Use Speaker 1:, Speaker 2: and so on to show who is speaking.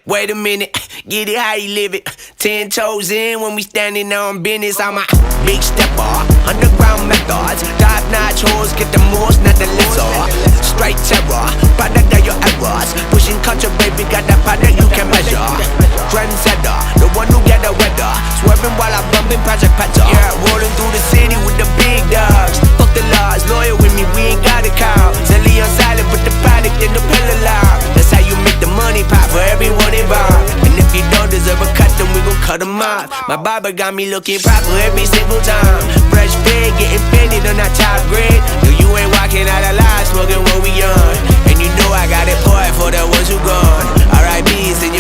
Speaker 1: Wait a minute, get it how you live it. 10 toes in when we standing on business. I'm a big stepper, underground methods. Top notch hoes, get the most, not the lesser. Straight terror, product of your errors. Pushing culture, baby, got that product you can measure. Trendsetter, the one who get the weather. Swerving while I'm bumping Project Petter. Yeah, rolling through the city with the big dogs. Fuck the laws, loyal with me, we ain't got a cow. Zelly on silent, put the product in the pillar loud. That's how you make the money pop for everyone involved. And if you don't deserve a cut, then we gon' cut them off. My barber got me looking proper every single time. Fresh fade, getting painted on that top grade. No, you ain't walking out alive, smoking what we on. And you know I got it poured for the ones who gone. R.I.P.'s in your